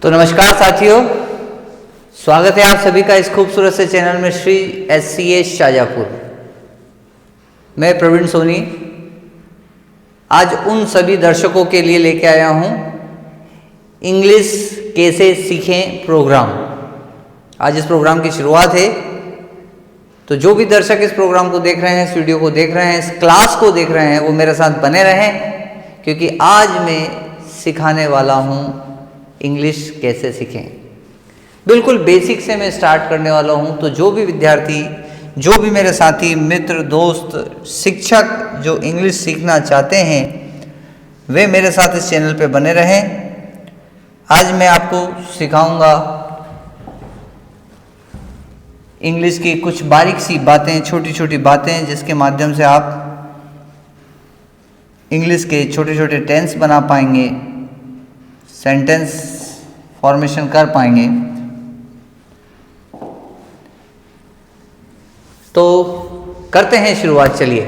तो नमस्कार साथियों, स्वागत है आप सभी का इस खूबसूरत से चैनल में श्री SCA शाजापुर। मैं प्रवीण सोनी आज उन सभी दर्शकों के लिए लेके आया हूँ इंग्लिश कैसे सीखें प्रोग्राम। आज इस प्रोग्राम की शुरुआत है, तो जो भी दर्शक इस प्रोग्राम को देख रहे हैं, इस वीडियो को देख रहे हैं, इस क्लास को देख रहे हैं, वो मेरे साथ बने रहें, क्योंकि आज मैं सिखाने वाला हूँ इंग्लिश कैसे सीखें। बिल्कुल बेसिक से मैं स्टार्ट करने वाला हूँ। तो जो भी विद्यार्थी, जो भी मेरे साथी, मित्र, दोस्त, शिक्षक जो इंग्लिश सीखना चाहते हैं, वे मेरे साथ इस चैनल पे बने रहें। आज मैं आपको सिखाऊंगा इंग्लिश की कुछ बारीक सी बातें, छोटी छोटी बातें, जिसके माध्यम से आप इंग्लिश के छोटे छोटे टेंस बना पाएंगे, सेंटेंस फॉर्मेशन कर पाएंगे। तो करते हैं शुरुआत। चलिए,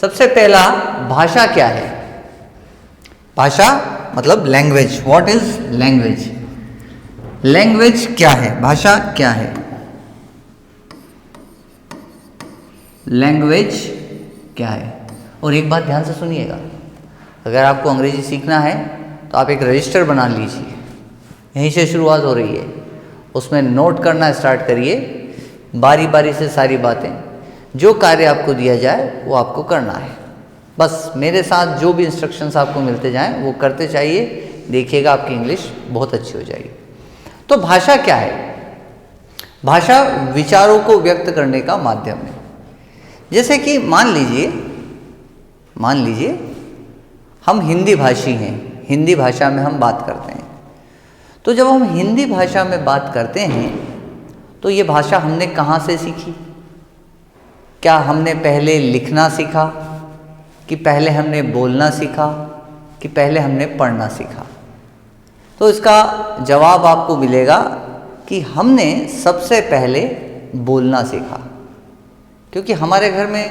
सबसे पहला, भाषा क्या है? भाषा मतलब language. What is language? Language क्या है? भाषा क्या है? लैंग्वेज क्या है? और एक बात ध्यान से सुनिएगा, अगर आपको अंग्रेजी सीखना है तो आप एक रजिस्टर बना लीजिए। यहीं से शुरुआत हो रही है, उसमें नोट करना स्टार्ट करिए। बारी बारी से सारी बातें, जो कार्य आपको दिया जाए वो आपको करना है। बस मेरे साथ जो भी इंस्ट्रक्शंस आपको मिलते जाएं वो करते जाइए, देखिएगा आपकी इंग्लिश बहुत अच्छी हो जाएगी। तो भाषा क्या है? भाषा विचारों को व्यक्त करने का माध्यम है। जैसे कि मान लीजिए हम हिंदी भाषी हैं, हिंदी भाषा में हम बात करते हैं। तो जब हम हिंदी भाषा में बात करते हैं तो ये भाषा हमने कहाँ से सीखी? क्या हमने पहले लिखना सीखा, कि पहले हमने बोलना सीखा, कि पहले हमने पढ़ना सीखा? तो इसका जवाब आपको मिलेगा कि हमने सबसे पहले बोलना सीखा, क्योंकि हमारे घर में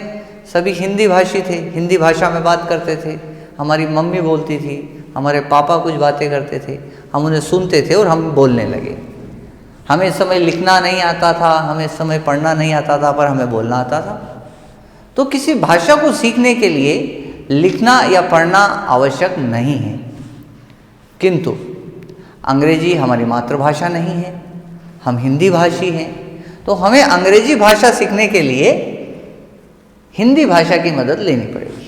सभी हिंदी भाषी थे, हिंदी भाषा में बात करते थे। हमारी मम्मी बोलती थी, हमारे पापा कुछ बातें करते थे, हम उन्हें सुनते थे और हम बोलने लगे। हमें इस समय लिखना नहीं आता था, हमें इस समय पढ़ना नहीं आता था, पर हमें बोलना आता था। तो किसी भाषा को सीखने के लिए लिखना या पढ़ना आवश्यक नहीं है। किंतु अंग्रेजी हमारी मातृभाषा नहीं है, हम हिंदी भाषी हैं, तो हमें अंग्रेजी भाषा सीखने के लिए हिंदी भाषा की मदद लेनी पड़ेगी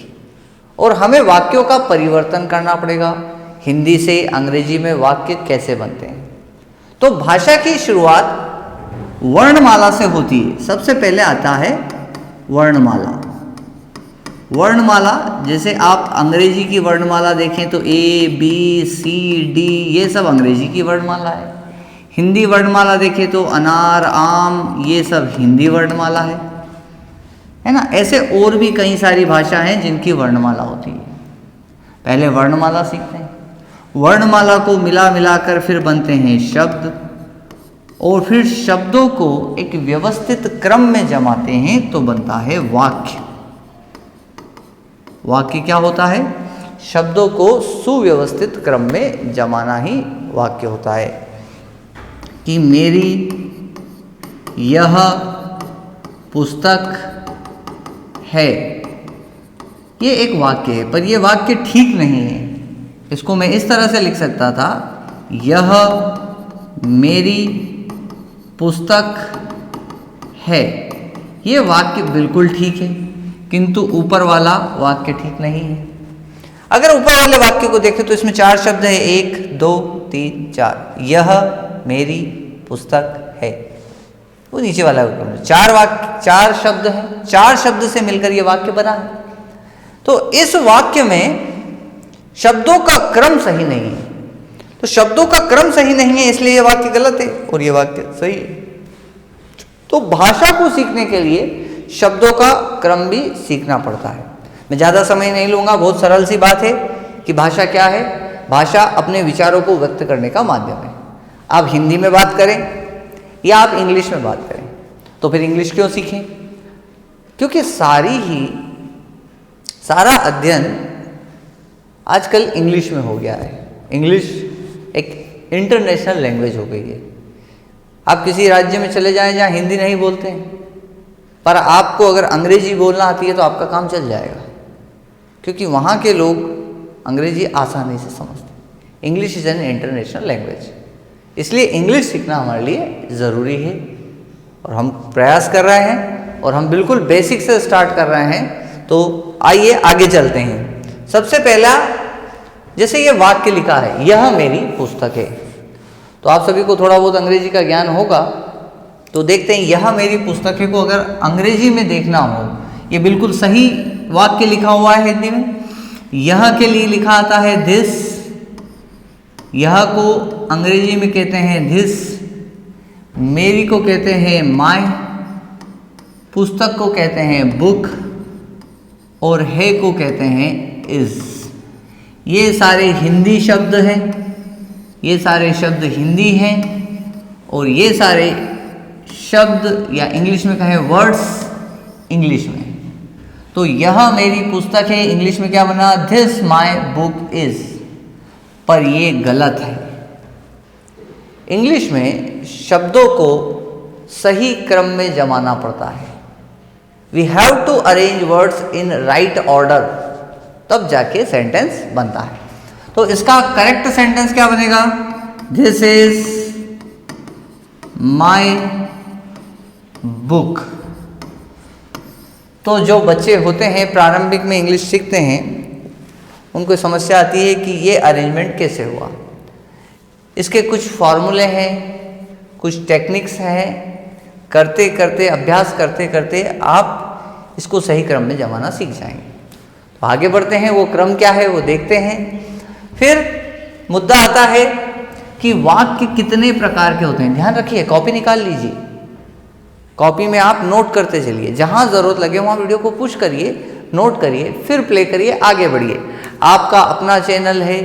और हमें वाक्यों का परिवर्तन करना पड़ेगा। हिंदी से अंग्रेजी में वाक्य कैसे बनते हैं? तो भाषा की शुरुआत वर्णमाला से होती है। सबसे पहले आता है वर्णमाला। वर्णमाला, जैसे आप अंग्रेजी की वर्णमाला देखें तो ABCD, ये सब अंग्रेजी की वर्णमाला है। हिंदी वर्णमाला देखें तो अनार, आम, ये सब हिंदी वर्णमाला है ना। ऐसे और भी कई सारी भाषा हैं जिनकी वर्णमाला होती है। पहले वर्णमाला सीखते हैं, वर्णमाला को मिला मिलाकर फिर बनते हैं शब्द, और फिर शब्दों को एक व्यवस्थित क्रम में जमाते हैं तो बनता है वाक्य। वाक्य क्या होता है? शब्दों को सुव्यवस्थित क्रम में जमाना ही वाक्य होता है। कि मेरी यह पुस्तक है, ये एक वाक्य है, पर यह वाक्य ठीक नहीं है। इसको मैं इस तरह से लिख सकता था, यह मेरी पुस्तक है। ये वाक्य बिल्कुल ठीक है, किंतु ऊपर वाला वाक्य ठीक नहीं है। अगर ऊपर वाले वाक्य को देखें तो इसमें 4 शब्द है, 1 2 3 4। यह मेरी पुस्तक है। वो नीचे वाला 4 शब्द हैं, 4 शब्द से मिलकर ये वाक्य बना है। तो इस वाक्य में शब्दों का क्रम सही नहीं है। तो शब्दों का क्रम सही नहीं है, इसलिए ये वाक्य गलत है और ये वाक्य सही है। तो भाषा को सीखने के लिए शब्दों का क्रम भी सीखना पड़ता है। मैं ज़्यादा समय नहीं लूँगा, बहुत सरल सी बात है कि भाषा क्या है। भाषा अपने विचारों को व्यक्त करने का माध्यम है। आप हिंदी में बात करें या आप इंग्लिश में बात करें, तो फिर इंग्लिश क्यों सीखें? क्योंकि सारा अध्ययन आजकल इंग्लिश में हो गया है। इंग्लिश एक इंटरनेशनल लैंग्वेज हो गई है। आप किसी राज्य में चले जाएं जहाँ हिंदी नहीं बोलते हैं, पर आपको अगर अंग्रेजी बोलना आती है तो आपका काम चल जाएगा, क्योंकि वहाँ के लोग अंग्रेजी आसानी से समझते हैं। English is an international language, इसलिए इंग्लिश सीखना हमारे लिए ज़रूरी है और हम प्रयास कर रहे हैं और हम बिल्कुल बेसिक से स्टार्ट कर रहे हैं। तो आइए आगे चलते हैं। सबसे पहला, जैसे ये वाक्य लिखा है, यह मेरी पुस्तक है, तो आप सभी को थोड़ा बहुत अंग्रेजी का ज्ञान होगा, तो देखते हैं यह मेरी पुस्तक है को अगर अंग्रेजी में देखना हो, ये बिल्कुल सही वाक्य लिखा हुआ है हिंदी में। यह के लिए लिखा आता है दिस, यह को अंग्रेजी में कहते हैं दिस, मेरी को कहते हैं माय, पुस्तक को कहते हैं बुक और है को कहते हैं इज। ये सारे हिंदी शब्द हैं, ये सारे शब्द हिंदी हैं और ये सारे शब्द या इंग्लिश में कहें वर्ड्स इंग्लिश में। तो यह मेरी पुस्तक है इंग्लिश में क्या बना, दिस माय बुक इज, पर ये गलत है। इंग्लिश में शब्दों को सही क्रम में जमाना पड़ता है। We have to arrange words in right order, तब जाके सेंटेंस बनता है। तो इसका करेक्ट सेंटेंस क्या बनेगा, दिस इज माय बुक। तो जो बच्चे होते हैं प्रारंभिक में इंग्लिश सीखते हैं, उनको समस्या आती है कि ये अरेंजमेंट कैसे हुआ। इसके कुछ फॉर्मूले हैं, कुछ टेक्निक्स हैं, करते करते अभ्यास करते करते आप इसको सही क्रम में जमाना सीख जाएंगे। तो आगे बढ़ते हैं, वो क्रम क्या है वो देखते हैं। फिर मुद्दा आता है कि वाक्य कितने प्रकार के होते हैं। ध्यान रखिए, कॉपी निकाल लीजिए, कॉपी में आप नोट करते चलिए, जहां जरूरत लगे वहां वीडियो को पुश करिए, नोट करिए, फिर प्ले करिए, आगे बढ़िए। आपका अपना चैनल है,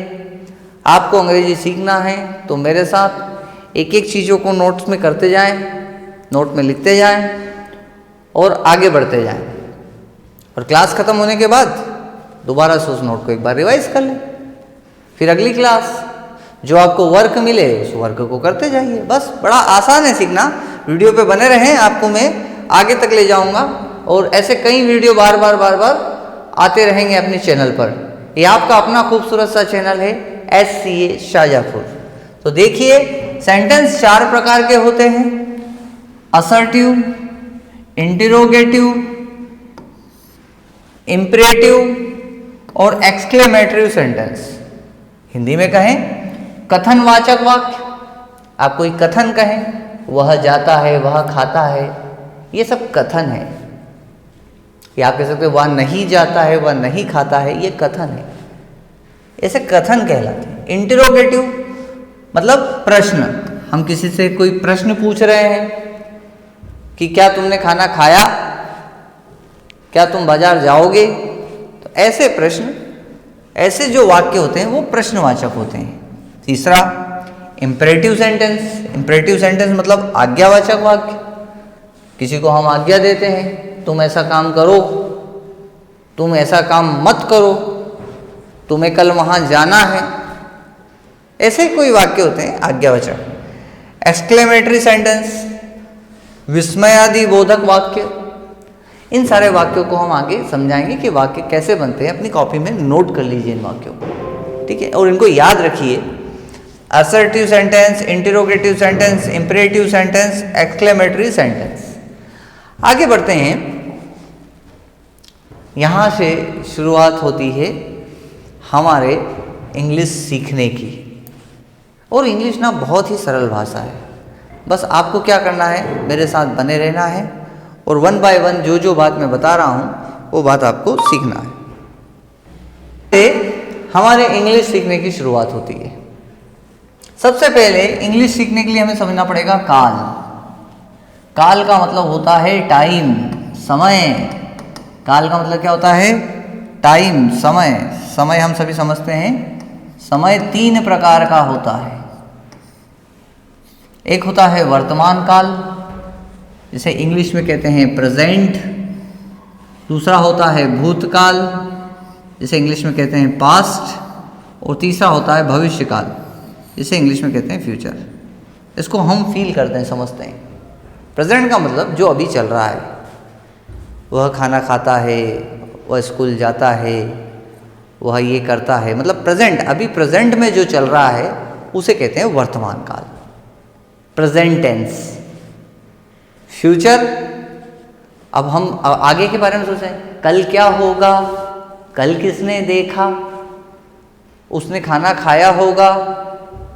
आपको अंग्रेजी सीखना है, तो मेरे साथ एक एक चीज़ों को नोट्स में करते जाएं, नोट में लिखते जाएं और आगे बढ़ते जाएं। और क्लास खत्म होने के बाद दोबारा से उस नोट को एक बार रिवाइज कर लें। फिर अगली क्लास जो आपको वर्क मिले उस वर्क को करते जाइए। बस बड़ा आसान है सीखना। वीडियो पे बने रहें, आपको मैं आगे तक ले जाऊंगा और ऐसे कई वीडियो बार बार आते रहेंगे अपने चैनल पर। ये आपका अपना खूबसूरत सा चैनल है SCA शाहजहाँपुर। तो देखिए, सेंटेंस 4 प्रकार के होते हैं, असर्टिव, इंटरोगेटिव, इंपरेटिव और एक्सक्लेमेटरी सेंटेंस। हिंदी में कहें कथनवाचक वाक्य। आप कोई कथन कहें, वह जाता है, वह खाता है, ये सब कथन है। या आप कह सकते हैं वह नहीं जाता है, वह नहीं खाता है, ये कथन है, ऐसे कथन कहलाते हैं। इंटरोगेटिव मतलब प्रश्न, हम किसी से कोई प्रश्न पूछ रहे हैं कि क्या तुमने खाना खाया, क्या तुम बाजार जाओगे, तो ऐसे प्रश्न, ऐसे जो वाक्य होते हैं वो प्रश्नवाचक होते हैं। तीसरा इंपरेटिव सेंटेंस। इंपरेटिव सेंटेंस मतलब आज्ञावाचक वाक्य। किसी को हम आज्ञा देते हैं, तुम ऐसा काम करो, तुम ऐसा काम मत करो, तुम्हें कल वहाँ जाना है, ऐसे कोई वाक्य होते हैं आज्ञावाचक। एक्सक्लेमेटरी सेंटेंस, विस्मयादि बोधक वाक्य। इन सारे वाक्यों को हम आगे समझाएंगे कि वाक्य कैसे बनते हैं। अपनी कॉपी में नोट कर लीजिए इन वाक्यों को, ठीक है, और इनको याद रखिए। Assertive sentence, interrogative sentence, imperative sentence, exclamatory sentence. आगे बढ़ते हैं। यहाँ से शुरुआत होती है हमारे इंग्लिश सीखने की। और इंग्लिश ना बहुत ही सरल भाषा है, बस आपको क्या करना है, मेरे साथ बने रहना है और 1 बाय 1 जो बात मैं बता रहा हूँ वो बात आपको सीखना है। हमारे इंग्लिश सीखने की शुरुआत होती है। सबसे पहले इंग्लिश सीखने के लिए हमें समझना पड़ेगा काल। काल का मतलब होता है टाइम, समय। काल का मतलब क्या होता है, टाइम, समय। समय हम सभी समझते हैं, समय 3 प्रकार का होता है। एक होता है वर्तमान काल, जिसे इंग्लिश में कहते हैं प्रेजेंट। दूसरा होता है भूतकाल, जिसे इंग्लिश में कहते हैं पास्ट। और तीसरा होता है भविष्य काल। इसे इंग्लिश में कहते हैं फ्यूचर। इसको हम फील करते हैं, समझते हैं। प्रेजेंट का मतलब जो अभी चल रहा है, वह खाना खाता है, वह स्कूल जाता है, वह ये करता है, मतलब प्रेजेंट, अभी प्रेजेंट में जो चल रहा है उसे कहते हैं वर्तमान काल, प्रेजेंट टेंस। फ्यूचर, अब हम आगे के बारे में सोचें, कल क्या होगा, कल किसने देखा, उसने खाना खाया होगा,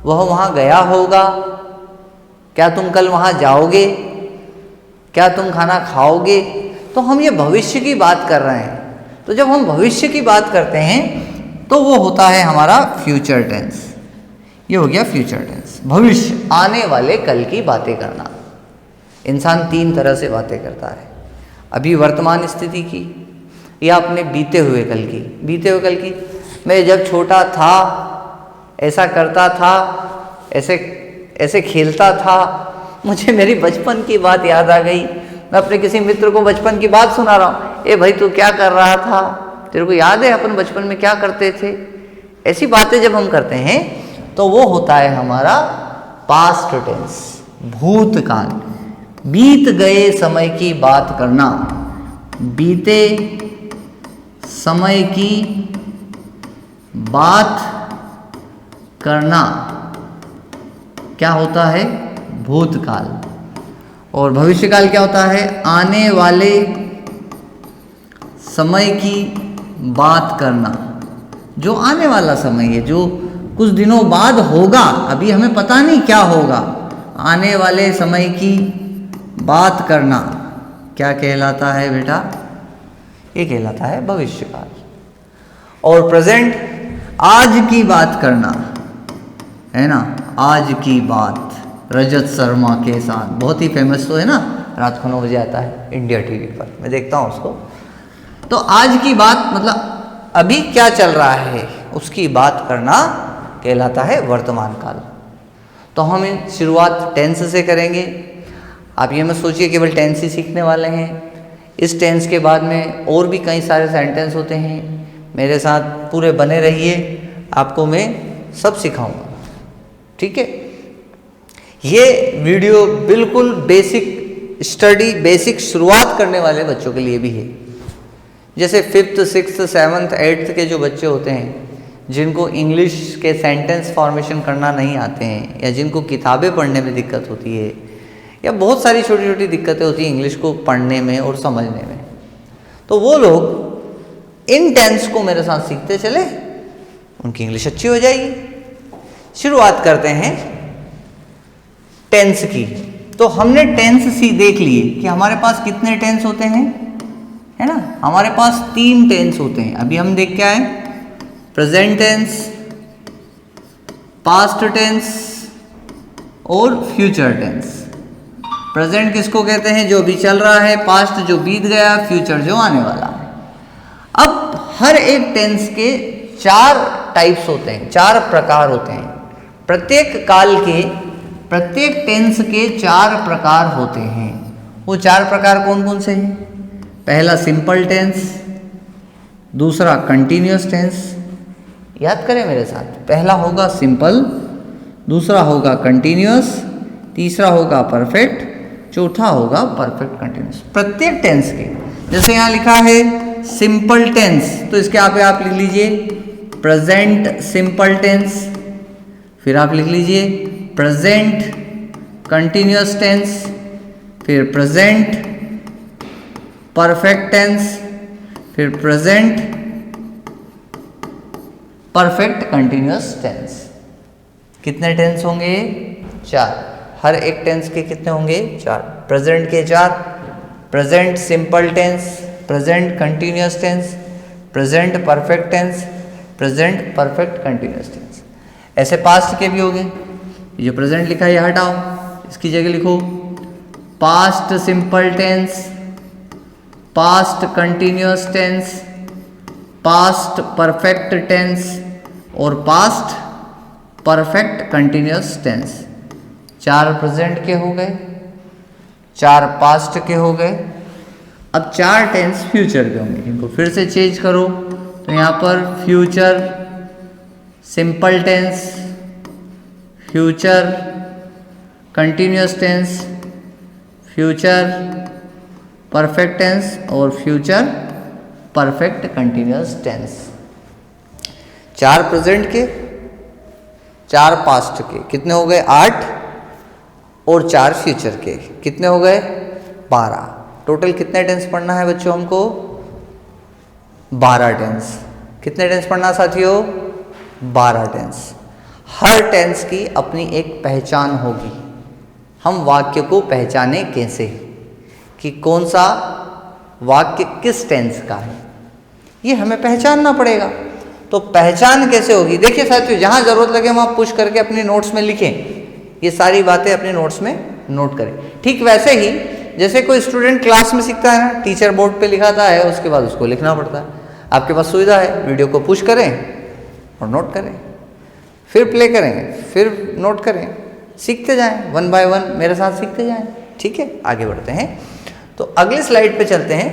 वह वहाँ गया होगा, क्या तुम कल वहाँ जाओगे, क्या तुम खाना खाओगे। तो हम ये भविष्य की बात कर रहे हैं। तो जब हम भविष्य की बात करते हैं तो वो होता है हमारा फ्यूचर टेंस। ये हो गया फ्यूचर टेंस, भविष्य, आने वाले कल की बातें करना। इंसान 3 तरह से बातें करता है, अभी वर्तमान स्थिति की, या अपने बीते हुए कल की। बीते हुए कल की, मैं जब छोटा था ऐसा करता था, ऐसे खेलता था, मुझे मेरी बचपन की बात याद आ गई। मैं अपने किसी मित्र को बचपन की बात सुना रहा हूँ, ए भाई तू क्या कर रहा था, तेरे को याद है अपन बचपन में क्या करते थे। ऐसी बातें जब हम करते हैं तो वो होता है हमारा पास्ट टेंस, भूतकाल, बीत गए समय की बात करना, बीते समय की बात करना क्या होता है, भूतकाल। और भविष्यकाल क्या होता है, आने वाले समय की बात करना, जो आने वाला समय है, जो कुछ दिनों बाद होगा, अभी हमें पता नहीं क्या होगा। आने वाले समय की बात करना क्या कहलाता है बेटा, ये कहलाता है भविष्यकाल। और प्रेजेंट, आज की बात करना है ना, आज की बात, रजत शर्मा के साथ, बहुत ही फेमस तो है ना, रात को 9 बजे आता है इंडिया टीवी पर, मैं देखता हूँ उसको। तो आज की बात मतलब अभी क्या चल रहा है उसकी बात करना कहलाता है वर्तमान काल। तो हम इन शुरुआत टेंस से करेंगे। आप ये मत सोचिए केवल टेंस ही सीखने वाले हैं, इस टेंस के बाद में और भी कई सारे सेंटेंस होते हैं। मेरे साथ पूरे बने रहिए, आपको मैं सब सिखाऊंगा, ठीक है। ये वीडियो बिल्कुल बेसिक स्टडी, बेसिक शुरुआत करने वाले बच्चों के लिए भी है। जैसे 5th 6th 7th 8th के जो बच्चे होते हैं, जिनको इंग्लिश के सेंटेंस फॉर्मेशन करना नहीं आते हैं, या जिनको किताबें पढ़ने में दिक्कत होती है, या बहुत सारी छोटी छोटी दिक्कतें होती हैं इंग्लिश को पढ़ने में और समझने में, तो वो लोग इन टेंस को मेरे साथ सीखते चले, उनकी इंग्लिश अच्छी हो जाएगी। शुरुआत करते हैं टेंस की। तो हमने टेंस सी देख लिए कि हमारे पास कितने टेंस होते हैं, है ना, हमारे पास 3 टेंस होते हैं। अभी हम देख के आए, प्रेजेंट टेंस, पास्ट टेंस और फ्यूचर टेंस। प्रेजेंट किसको कहते हैं, जो अभी चल रहा है, पास्ट जो बीत गया, फ्यूचर जो आने वाला है। अब हर एक टेंस के 4 टाइप्स होते हैं, 4 प्रकार होते हैं। प्रत्येक काल के, प्रत्येक टेंस के 4 प्रकार होते हैं। वो 4 प्रकार कौन कौन से हैं? पहला सिंपल टेंस, दूसरा कंटिन्यूअस टेंस, याद करें मेरे साथ, पहला होगा सिंपल, दूसरा होगा कंटिन्यूअस, तीसरा होगा परफेक्ट, चौथा होगा परफेक्ट कंटिन्यूअस। प्रत्येक टेंस के, जैसे यहाँ लिखा है सिंपल टेंस, तो इसके आप लिख लीजिए प्रेजेंट सिंपल टेंस, फिर आप लिख लीजिए प्रेजेंट कंटिन्यूअस टेंस, फिर प्रेजेंट परफेक्ट टेंस, फिर प्रेजेंट परफेक्ट कंटिन्यूअस टेंस। कितने टेंस होंगे? 4। हर एक टेंस के कितने होंगे? 4। प्रेजेंट के 4, present simple tense, present continuous tense, present perfect tense, present perfect continuous tense. ऐसे पास्ट के भी हो गए। ये जो प्रेजेंट लिखा है ये हटाओ, इसकी जगह लिखो past simple tense, past continuous tense, past perfect tense और past perfect continuous tense. 4 present के हो गए, 4 पास्ट के हो गए। अब 4 टेंस फ्यूचर के होंगे। इनको फिर से चेंज करो तो यहाँ पर future simple tense, future continuous tense, future perfect tense और future perfect continuous tense. 4 present के, 4 पास्ट के, कितने हो गए 8, और 4 फ्यूचर के, कितने हो गए 12। टोटल कितने टेंस पढ़ना है बच्चों हमको? 12 टेंस। कितने टेंस पढ़ना साथियों? 12 टेंस। हर टेंस की अपनी एक पहचान होगी। हम वाक्य को पहचाने कैसे कि कौन सा वाक्य किस टेंस का है, ये हमें पहचानना पड़ेगा। तो पहचान कैसे होगी? देखिए साथियों, जहाँ ज़रूरत लगे वहाँ पुश करके अपनी नोट्स में लिखें, ये सारी बातें अपने नोट्स में नोट करें। ठीक वैसे ही जैसे कोई स्टूडेंट क्लास में सीखता है ना, टीचर बोर्ड पे लिखाता है, उसके बाद उसको लिखना पड़ता है। आपके पास सुविधा है, वीडियो को पुश करें और नोट करें, फिर प्ले करें, फिर नोट करें, सीखते जाएं, 1 बाय 1 मेरे साथ सीखते जाएं। ठीक है, आगे बढ़ते हैं। तो अगले स्लाइड पे चलते हैं।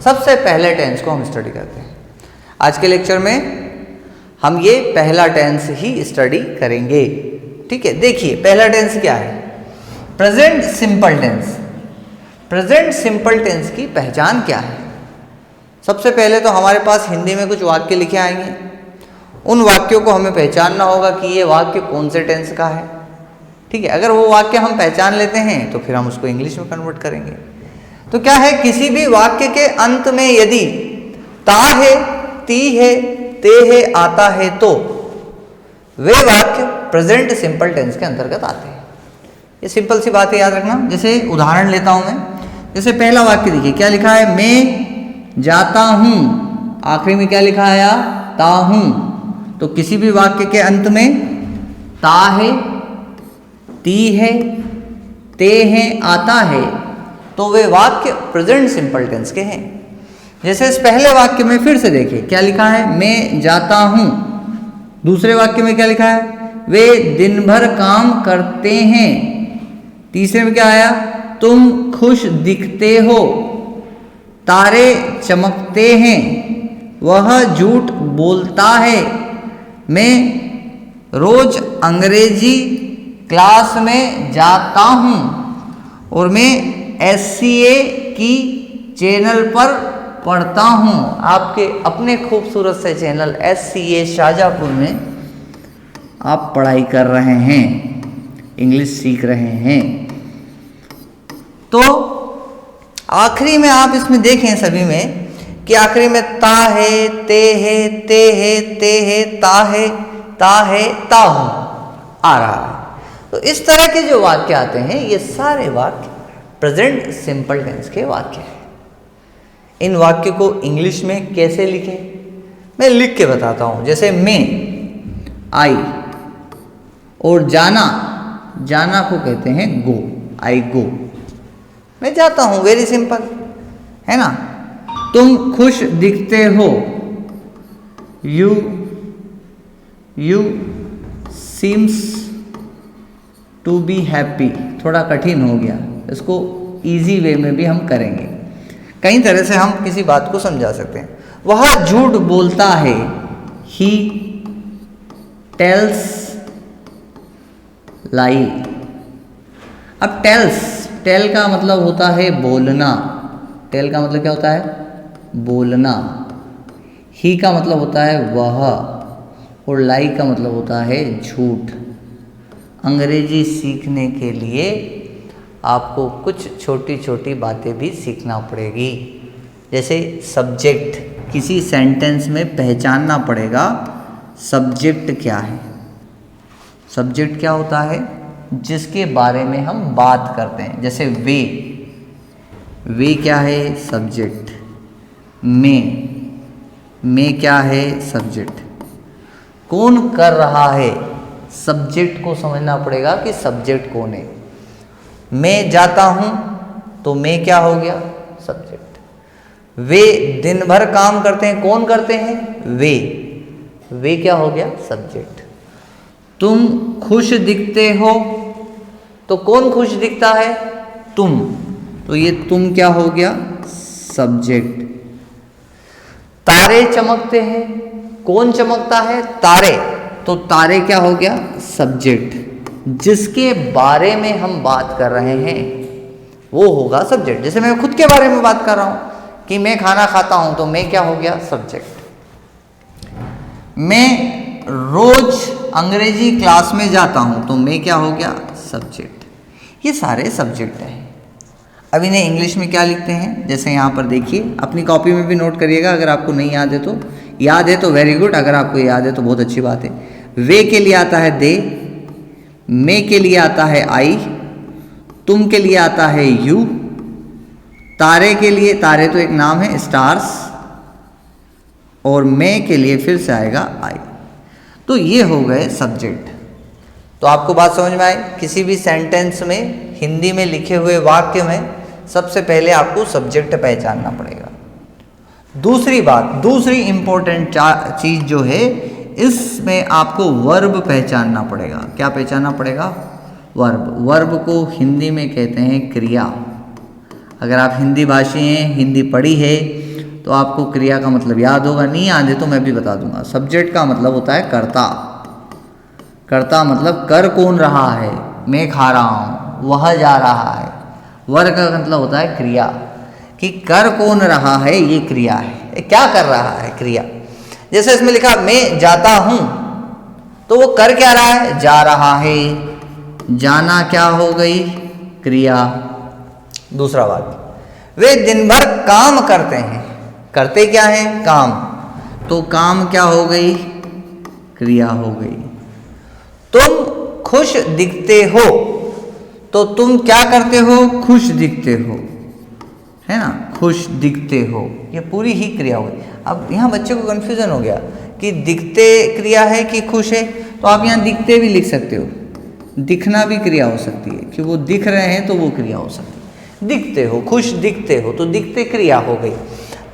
सबसे पहले टेंस को हम स्टडी करते हैं। आज के लेक्चर में हम ये पहला टेंस ही स्टडी करेंगे। ठीक है, देखिए पहला टेंस क्या है? Present simple tense. Present simple tense की पहचान क्या है? सबसे पहले तो हमारे पास हिंदी में कुछ वाक्य लिखे आएंगे, उन वाक्यों को हमें पहचानना होगा कि ये वाक्य कौन से टेंस का है। ठीक है, अगर वो वाक्य हम पहचान लेते हैं तो फिर हम उसको इंग्लिश में कन्वर्ट करेंगे। तो क्या है, किसी भी वाक्य के अंत में यदि ता है, ती है, ते है आता है तो वे वाक्य प्रेजेंट सिंपल टेंस के अंतर्गत आते हैं। ये सिंपल सी बात है, याद रखना। जैसे उदाहरण लेता हूं मैं, जैसे पहला वाक्य देखिए क्या लिखा है, मैं जाता हूं, आखिरी में क्या लिखा है, ता हूं। तो किसी भी वाक्य के अंत में ता है, ती है, ते है, आता है तो वे वाक्य प्रेजेंट सिंपल टेंस के हैं। जैसे इस पहले वाक्य में फिर से देखिए क्या लिखा है, मैं जाता हूं। दूसरे वाक्य में क्या लिखा है, वे दिन भर काम करते हैं। तीसरे में क्या आया, तुम खुश दिखते हो, तारे चमकते हैं, वह झूठ बोलता है, मैं रोज अंग्रेजी क्लास में जाता हूं और मैं SCA की चैनल पर पढ़ता हूं। आपके अपने खूबसूरत से चैनल SCA शाहजहाँपुर में आप पढ़ाई कर रहे हैं, इंग्लिश सीख रहे हैं। तो आखिरी में आप इसमें देखें सभी में कि आखिरी में ता है, ते है, ते है, ते है, ता है, ता है, ता हूं आ रहा है। तो इस तरह के जो वाक्य आते हैं ये सारे वाक्य प्रेजेंट सिंपल टेंस के वाक्य हैं। इन वाक्य को इंग्लिश में कैसे लिखें मैं लिख के बताता हूं। जैसे मैं, आई, और जाना, जाना को कहते हैं गो, आई गो, मैं जाता हूं, वेरी सिंपल है ना। तुम खुश दिखते हो, you seems to be happy. थोड़ा कठिन हो गया, इसको इजी वे में भी हम करेंगे, कई तरह से हम किसी बात को समझा सकते हैं। वह झूठ बोलता है, ही टेल्स लाई। अब टेल्स, टेल का मतलब होता है बोलना, टेल का मतलब क्या होता है, बोलना। ही का मतलब होता है वह, और लाई का मतलब होता है झूठ। अंग्रेजी सीखने के लिए आपको कुछ छोटी छोटी बातें भी सीखना पड़ेगी। जैसे सब्जेक्ट, किसी सेंटेंस में पहचानना पड़ेगा सब्जेक्ट क्या है। सब्जेक्ट क्या होता है, जिसके बारे में हम बात करते हैं। जैसे वे क्या है, सब्जेक्ट। मैं क्या है, सब्जेक्ट। कौन कर रहा है, सब्जेक्ट को समझना पड़ेगा कि सब्जेक्ट कौन है। मैं जाता हूं तो मैं क्या हो गया, सब्जेक्ट। वे दिन भर काम करते हैं, कौन करते हैं, वे क्या हो गया, सब्जेक्ट। तुम खुश दिखते हो तो कौन खुश दिखता है, तुम, तो ये तुम क्या हो गया, सब्जेक्ट। तारे चमकते हैं, कौन चमकता है, तारे, तो तारे क्या हो गया? सब्जेक्ट। जिसके बारे में हम बात कर रहे हैं वो होगा सब्जेक्ट। जैसे मैं खुद के बारे में बात कर रहा हूं कि मैं खाना खाता हूं, तो मैं क्या हो गया? सब्जेक्ट। मैं रोज अंग्रेजी क्लास में जाता हूं, तो मैं क्या हो गया? सब्जेक्ट। ये सारे सब्जेक्ट हैं। अब इन्हें इंग्लिश में क्या लिखते हैं? जैसे यहाँ पर देखिए, अपनी कॉपी में भी नोट करिएगा, अगर आपको नहीं याद है तो। याद है तो वेरी गुड, अगर आपको याद है तो बहुत अच्छी बात है। वे के लिए आता है दे, मैं के लिए आता है आई, तुम के लिए आता है यू, तारे के लिए, तारे तो एक नाम है, स्टार्स, और मैं के लिए फिर से आएगा आई। तो ये हो गए सब्जेक्ट। तो आपको बात समझ में आई? किसी भी सेंटेंस में, हिंदी में लिखे हुए वाक्य में सबसे पहले आपको सब्जेक्ट पहचानना पड़ेगा। दूसरी बात, दूसरी इंपॉर्टेंट चीज जो है, इसमें आपको वर्ब पहचानना पड़ेगा। क्या पहचानना पड़ेगा? वर्ब। वर्ब को हिंदी में कहते हैं क्रिया। अगर आप हिंदी भाषी हैं, हिंदी पढ़ी है, तो आपको क्रिया का मतलब याद होगा। नहीं याद है तो मैं भी बता दूंगा। सब्जेक्ट का मतलब होता है कर्ता। कर्ता मतलब कर कौन रहा है? मैं खा रहा हूँ, वह जा रहा है। वर्ब का मतलब होता है क्रिया, कि कर कौन रहा है, ये क्रिया है, क्या कर रहा है, क्रिया। जैसे इसमें लिखा मैं जाता हूं, तो वो कर क्या रहा है? जा रहा है। जाना क्या हो गई? क्रिया। दूसरा वाक्य, वे दिन भर काम करते हैं। करते क्या है? काम। तो काम क्या हो गई? क्रिया हो गई। तुम खुश दिखते हो, तो तुम क्या करते हो? खुश दिखते हो, है ना? खुश दिखते हो, ये पूरी ही क्रिया हुई। अब यहाँ बच्चे को कन्फ्यूजन हो गया कि दिखते क्रिया है कि खुश है, तो आप यहाँ दिखते भी लिख सकते हो। दिखना भी क्रिया हो सकती है, कि वो दिख रहे हैं तो वो क्रिया हो सकती है। दिखते हो, खुश दिखते हो, तो दिखते क्रिया हो गई।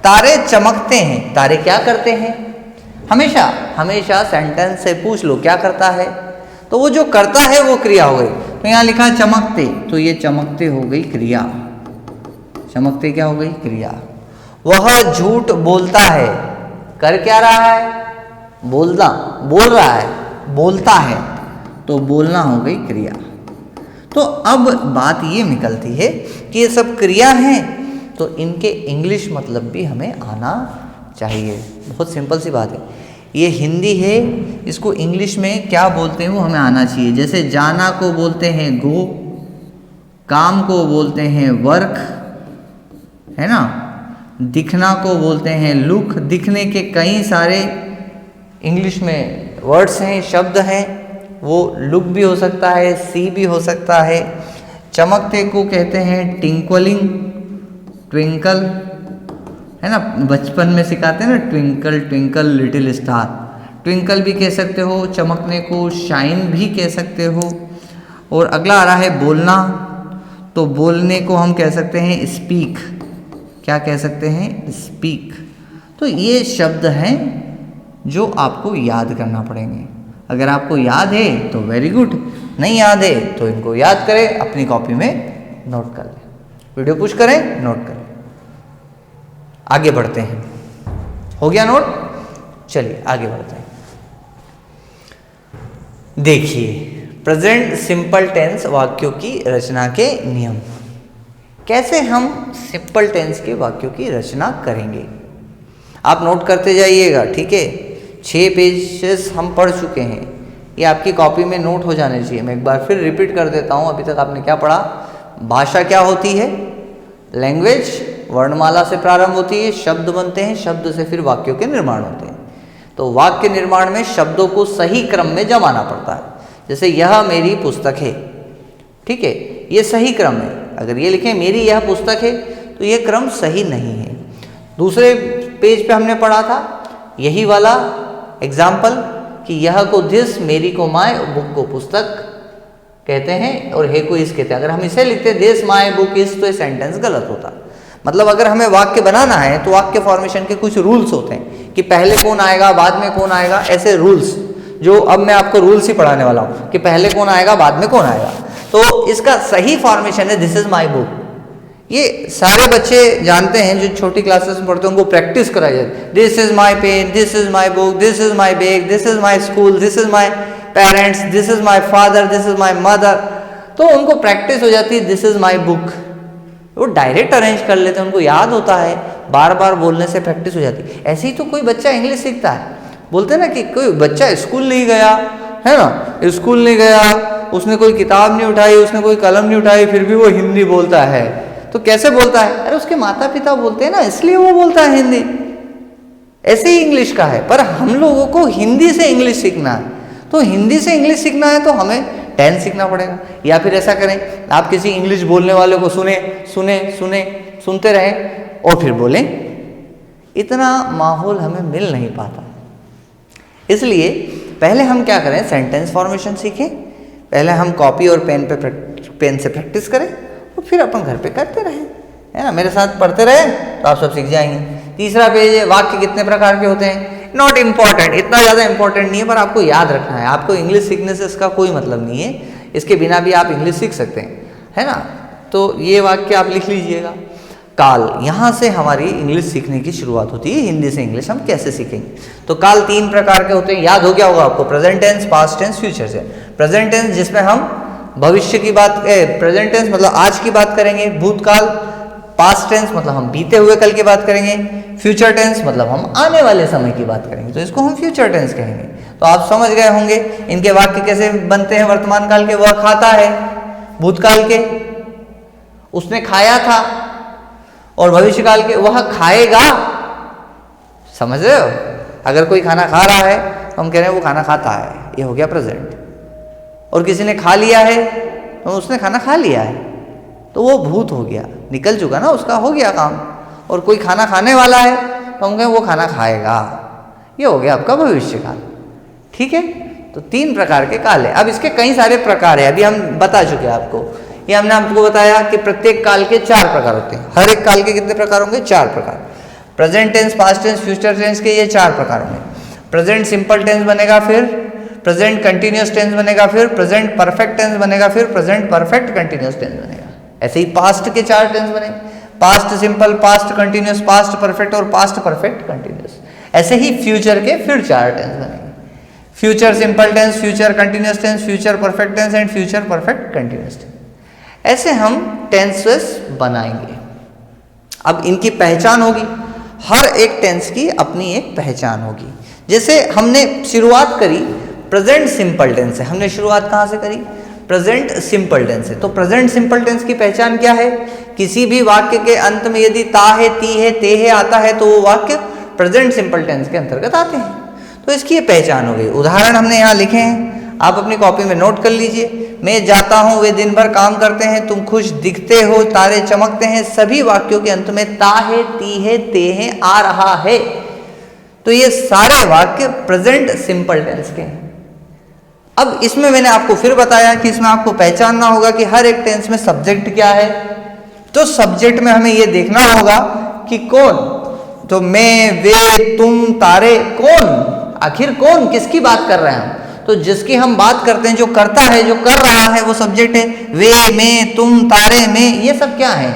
तारे चमकते हैं, तारे क्या करते हैं? हमेशा हमेशा सेंटेंस से पूछ लो क्या करता है, तो वो जो करता है वो क्रिया हो गई। तो यहाँ लिखा चमकते, तो ये चमकते हो गई क्रिया। चमकते क्या हो गई? क्रिया। वह झूठ बोलता है। कर क्या रहा है? बोलना, बोल रहा है, बोलता है, तो बोलना हो गई क्रिया। तो अब बात ये निकलती है कि ये सब क्रिया हैं, तो इनके इंग्लिश मतलब भी हमें आना चाहिए। बहुत सिंपल सी बात है। ये हिंदी है, इसको इंग्लिश में क्या बोलते हैं वो हमें आना चाहिए। जैसे जाना को बोलते हैं गो, काम को बोलते हैं वर्क, है ना? दिखना को बोलते हैं लुक। दिखने के कई सारे इंग्लिश में वर्ड्स हैं, शब्द हैं। वो लुक भी हो सकता है, सी भी हो सकता है। चमकते को कहते हैं टिंकलिंग, ट्विंकल, है ना? बचपन में सिखाते हैं ना, twinkle twinkle little star. Twinkle भी कह सकते हो, चमकने को शाइन भी कह सकते हो। और अगला आ रहा है बोलना, तो बोलने को हम कह सकते हैं स्पीक। क्या कह सकते हैं? स्पीक। तो ये शब्द हैं जो आपको याद करना पड़ेंगे। अगर आपको याद है तो वेरी गुड, नहीं याद है तो इनको याद करें, अपनी कॉपी में नोट कर लें। वीडियो पुश करें, नोट करें। आगे बढ़ते हैं। हो गया नोट? चलिए आगे बढ़ते हैं। देखिए, प्रेजेंट सिंपल टेंस वाक्यों की रचना के नियम। कैसे हम सिंपल टेंस के वाक्यों की रचना करेंगे, आप नोट करते जाइएगा, ठीक है? 6 पेजेस हम पढ़ चुके हैं, ये आपकी कॉपी में नोट हो जाने चाहिए। मैं एक बार फिर रिपीट कर देता हूँ। अभी तक आपने क्या पढ़ा? भाषा क्या होती है? लैंग्वेज वर्णमाला से प्रारंभ होती है, शब्द बनते हैं, शब्द से फिर वाक्यों के निर्माण होते हैं। तो वाक्य निर्माण में शब्दों को सही क्रम में जमाना पड़ता है। जैसे यह मेरी पुस्तक है, ठीक है, ये सही क्रम है। अगर ये लिखें मेरी यह पुस्तक है, तो ये क्रम सही नहीं है। दूसरे पेज पे हमने पढ़ा था यही वाला एग्जाम्पल कि यह को दिस, मेरी को माय, बुक को पुस्तक कहते हैं और हे को इस कहते हैं। अगर हम इसे लिखते दिस माय बुक इस, तो ये सेंटेंस गलत होता। मतलब अगर हमें वाक्य बनाना है तो वाक्य फॉर्मेशन के कुछ रूल्स होते हैं कि पहले कौन आएगा, बाद में कौन आएगा, ऐसे रूल्स। जो अब मैं आपको रूल्स ही पढ़ाने वाला हूँ कि पहले कौन आएगा, बाद में कौन आएगा। तो इसका सही फॉर्मेशन है दिस इज माई बुक, ये सारे बच्चे जानते हैं जो छोटी क्लासेस में पढ़ते हैं, उनको प्रैक्टिस कराई जाती है। This is my pen, this is my book, this is my bag, this is my school, this is my parents, this is my father, this is my mother. तो उनको प्रैक्टिस हो जाती है, दिस इज माई बुक। वो direct arrange कर लेते हैं, उनको याद होता है, बार बार बोलने से प्रैक्टिस हो जाती है। ऐसे ही तो कोई बच्चा इंग्लिश सीखता है। बोलते हैं ना कि कोई बच्चा स्कूल नहीं गया है ना, स्कूल नहीं गया, उसने कोई किताब नहीं उठाई, उसने कोई कलम नहीं उठाई, फिर भी वो हिंदी बोलता है। तो कैसे बोलता है? अरे उसके माता पिता बोलते हैं ना, इसलिए वो बोलता है हिंदी। ऐसे ही इंग्लिश का है। पर हम लोगों को हिंदी से इंग्लिश सीखना है, तो हिंदी से इंग्लिश सीखना है तो हमें टेंस सीखना पड़ेगा। या फिर ऐसा करें, आप किसी इंग्लिश बोलने वाले को सुने सुने सुने सुनते रहें और फिर बोलें। इतना माहौल हमें मिल नहीं पाता। इसलिए पहले हम क्या करें, सेंटेंस फॉर्मेशन सीखें। पहले हम कॉपी और पेन से प्रैक्टिस करें और फिर अपन घर पे करते रहें, है ना। मेरे साथ पढ़ते रहे तो आप सब सीख जाएंगे। तीसरा पेज है, वाक्य कितने प्रकार के होते हैं। नॉट इम्पॉर्टेंट, इतना ज़्यादा इंपॉर्टेंट नहीं है, पर आपको याद रखना है। आपको इंग्लिश सीखने से इसका कोई मतलब नहीं है, इसके बिना भी आप इंग्लिश सीख सकते हैं, है ना। तो ये वाक्य आप लिख लीजिएगा। काल, यहाँ से हमारी इंग्लिश सीखने की शुरुआत होती है। हिंदी से इंग्लिश हम कैसे सीखेंगे। तो काल 3 प्रकार के होते हैं, याद हो गया होगा आपको। Present tense, past tense, future tense. Present tense जिसमें हम भविष्य की बात, प्रेजेंट टेंस मतलब आज की बात करेंगे, भूतकाल। पास्ट टेंस मतलब हम बीते हुए कल की बात करेंगे। फ्यूचर टेंस मतलब हम आने वाले समय की बात करेंगे, तो इसको हम फ्यूचर टेंस कहेंगे। तो आप समझ गए होंगे इनके वाक्य कैसे बनते हैं। वर्तमान काल के, वह खाता है। भूतकाल के, उसने खाया था। और भविष्य काल के, वह खाएगा। समझ रहे हो? अगर कोई खाना खा रहा है तो हम कह रहे हैं वो खाना खाता है, ये हो गया प्रेजेंट। और किसी ने खा लिया है तो उसने खाना खा लिया है, तो वो भूत हो गया, निकल चुका ना, उसका हो गया काम। और कोई खाना खाने वाला है तो हम कहें वो खाना खाएगा, ये हो गया आपका भविष्य काल। ठीक है, तो 3 प्रकार के काल है। अब इसके कई सारे प्रकार है, अभी हम बता चुके हैं आपको। ये हमने आपको बताया कि प्रत्येक काल के 4 प्रकार होते हैं। हर एक काल के कितने प्रकार होंगे? 4 प्रकार। Present tense, past tense, future tense के ये 4 प्रकार होंगे। प्रेजेंट सिंपल टेंस बनेगा, फिर प्रेजेंट कंटिन्यूअस टेंस बनेगा, फिर प्रेजेंट परफेक्ट टेंस बनेगा, फिर प्रेजेंट परफेक्ट कंटिन्यूअस टेंस बनेगा। ऐसे ही पास्ट के 4 टेंस बने, past simple, past continuous, past perfect और पास्ट परफेक्ट कंटिन्यूअस। ऐसे ही फ्यूचर के फिर 4 टेंस बनेंगे। Future simple tense, future continuous tense, future perfect tense and future perfect continuous tense. ऐसे हम टेंसेस बनाएंगे। अब इनकी पहचान होगी, हर एक टेंस की अपनी एक पहचान होगी। जैसे हमने शुरुआत करी प्रेजेंट सिंपल टेंस से। हमने शुरुआत कहाँ से करी? प्रेजेंट सिंपल टेंस से। तो प्रेजेंट सिंपल टेंस की पहचान क्या है? किसी भी वाक्य के अंत में यदि ता है, ती है, ते है आता है तो वो वाक्य प्रेजेंट सिंपल टेंस के अंतर्गत आते हैं। तो इसकी ये पहचान हो गई। उदाहरण हमने यहाँ लिखे हैं, आप अपनी कॉपी में नोट कर लीजिए। मैं जाता हूँ, वे दिन भर काम करते हैं, तुम खुश दिखते हो, तारे चमकते हैं। सभी वाक्यों के अंत में ता है, ती है, ते है, आ रहा है। तो ये सारे वाक्य प्रेजेंट सिंपल टेंस के हैं। अब इसमें मैंने आपको फिर बताया कि इसमें आपको पहचानना होगा कि हर एक टेंस में सब्जेक्ट क्या है। तो सब्जेक्ट में हमें ये देखना होगा कि कौन, तो मैं, वे, तुम, तारे, कौन, आखिर कौन, किसकी बात कर रहे हैं हम। तो जिसकी हम बात करते हैं, जो करता है, जो कर रहा है, वो सब्जेक्ट है। वे, मैं, तुम, तारे, मैं, ये सब क्या है?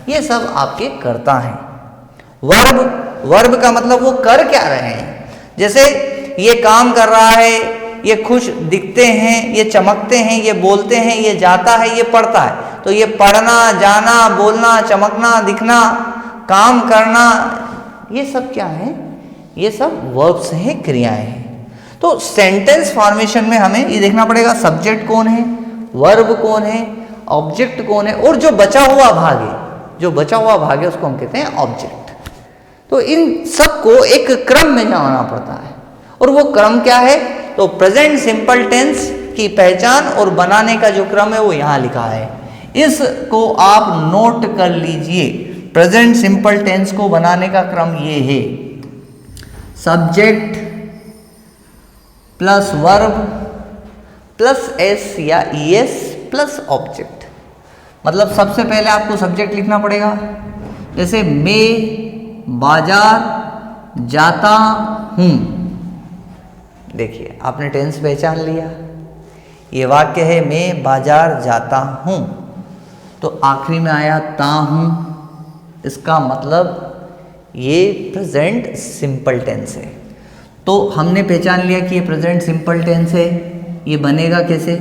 ये सब आपके कर्ता हैं। वर्ब, वर्ब का मतलब वो कर क्या रहे हैं। जैसे ये काम कर रहा है, ये खुश दिखते हैं, ये चमकते हैं, ये बोलते हैं, ये जाता है, ये पढ़ता है। तो ये पढ़ना, जाना, बोलना, चमकना, दिखना, काम करना, ये सब क्या है? ये सब वर्ब्स हैं, क्रियाएं हैं। तो सेंटेंस फॉर्मेशन में हमें ये देखना पड़ेगा सब्जेक्ट कौन है, वर्ब कौन है, ऑब्जेक्ट कौन है, और जो बचा हुआ भाग है, जो बचा हुआ भाग है उसको हम कहते हैं ऑब्जेक्ट। तो इन सबको एक क्रम में जाना पड़ता है। और वो क्रम क्या है? तो प्रेजेंट सिंपल टेंस की पहचान और बनाने का जो क्रम है वो यहाँ लिखा है। इसको आप नोट कर लीजिए। प्रेजेंट सिंपल टेंस को बनाने का क्रम ये है, subject plus verb plus S या ईएस प्लस ऑब्जेक्ट। मतलब सबसे पहले आपको सब्जेक्ट लिखना पड़ेगा। जैसे मैं बाजार जाता हूँ, देखिए आपने टेंस पहचान लिया। ये वाक्य है मैं बाजार जाता हूँ। तो आखिरी में आया ता हूँ, इसका मतलब ये प्रेजेंट सिंपल टेंस है। तो हमने पहचान लिया कि ये प्रेजेंट सिंपल टेंस है। ये बनेगा कैसे?